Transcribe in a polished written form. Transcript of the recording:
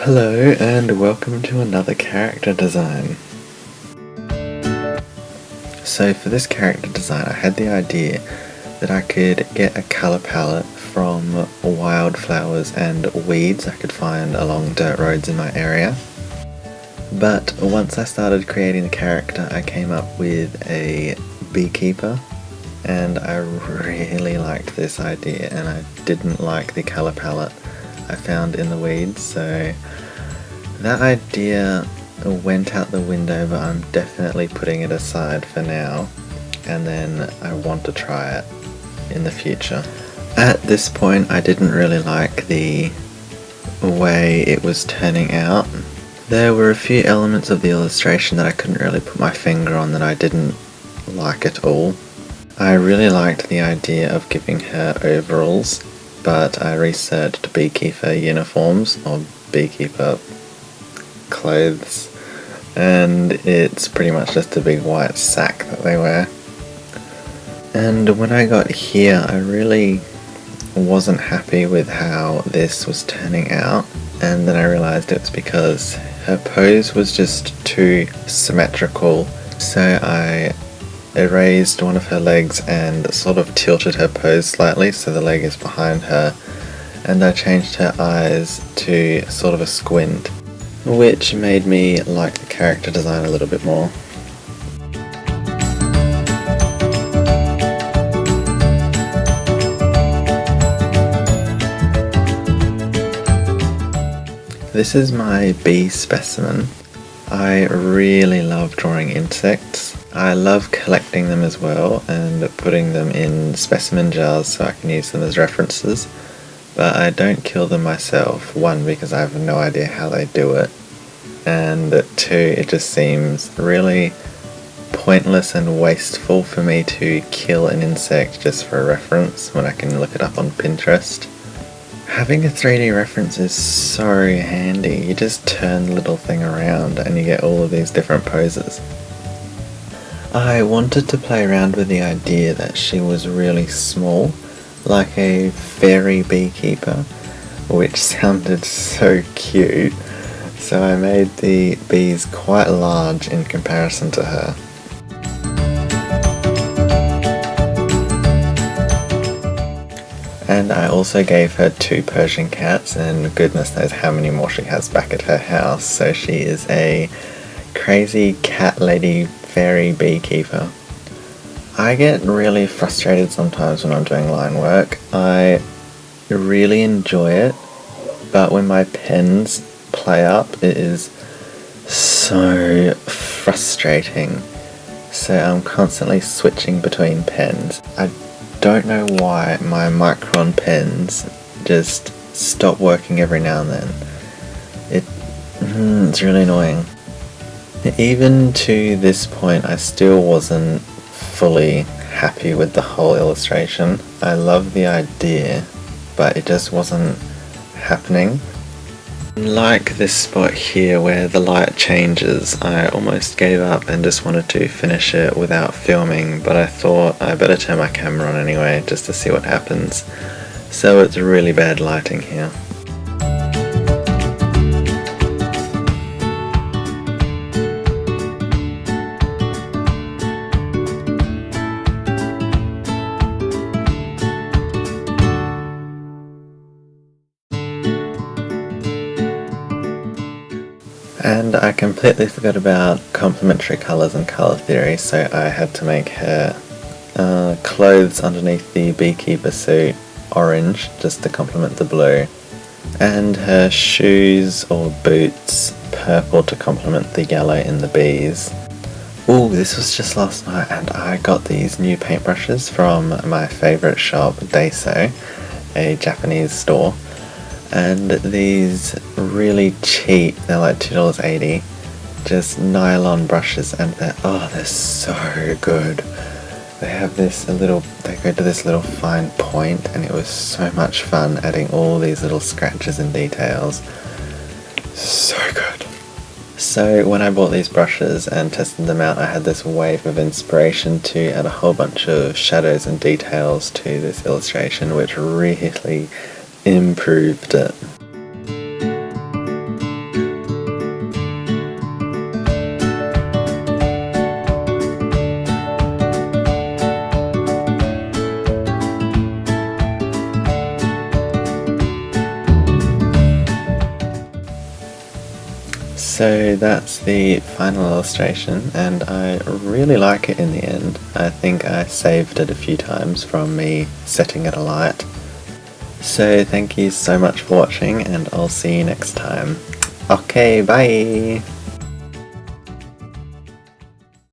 Hello and welcome to another character design. So for this character design I had the idea that I could get a colour palette from wildflowers and weeds I could find along dirt roads in my area. But once I started creating the character I came up with a beekeeper, and I really liked this idea and I didn't like the colour palette I found in the weeds, so that idea went out the window, but I'm definitely putting it aside for now, and then I want to try it in the future. At this point I didn't really like the way it was turning out. There were a few elements of the illustration that I couldn't really put my finger on that I didn't like at all. I really liked the idea of giving her overalls, but I researched beekeeper uniforms or beekeeper clothes, and it's pretty much just a big white sack that they wear. And when I got here I really wasn't happy with how this was turning out, and then I realised it was because her pose was just too symmetrical, so I erased one of her legs and sort of tilted her pose slightly so the leg is behind her, and I changed her eyes to sort of a squint, which made me like the character design a little bit more. This is my bee specimen. I really love drawing insects. I love collecting them as well and putting them in specimen jars so I can use them as references, but I don't kill them myself. One, because I have no idea how they do it, and two, it just seems really pointless and wasteful for me to kill an insect just for a reference when I can look it up on Pinterest. Having a 3D reference is so handy. You just turn the little thing around and you get all of these different poses. I wanted to play around with the idea that she was really small, like a fairy beekeeper, which sounded so cute, so I made the bees quite large in comparison to her. And I also gave her 2 Persian cats, and goodness knows how many more she has back at her house, so she is a crazy cat lady fairy beekeeper. I get really frustrated sometimes when I'm doing line work. I really enjoy it, but when my pens play up it is so frustrating, so I'm constantly switching between pens. I don't know why my Micron pens just stop working every now and then. It's really annoying. Even to this point I still wasn't fully happy with the whole illustration. I love the idea, but it just wasn't happening. Like this spot here where the light changes, I almost gave up and just wanted to finish it without filming, but I thought I better turn my camera on anyway just to see what happens. So it's really bad lighting here. And I completely forgot about complementary colours and colour theory, so I had to make her clothes underneath the beekeeper suit orange just to complement the blue, and her shoes or boots purple to complement the yellow in the bees. Ooh, this was just last night and I got these new paintbrushes from my favourite shop, Daiso, a Japanese store. And these really cheap, they're like $2.80, just nylon brushes, and they're so good. They have they go to this little fine point, and it was so much fun adding all these little scratches and details. So good. So when I bought these brushes and tested them out, I had this wave of inspiration to add a whole bunch of shadows and details to this illustration, which really improved it. So that's the final illustration, and I really like it in the end. I think I saved it a few times from me setting it alight. So thank you so much for watching, and I'll see you next time. Okay, bye!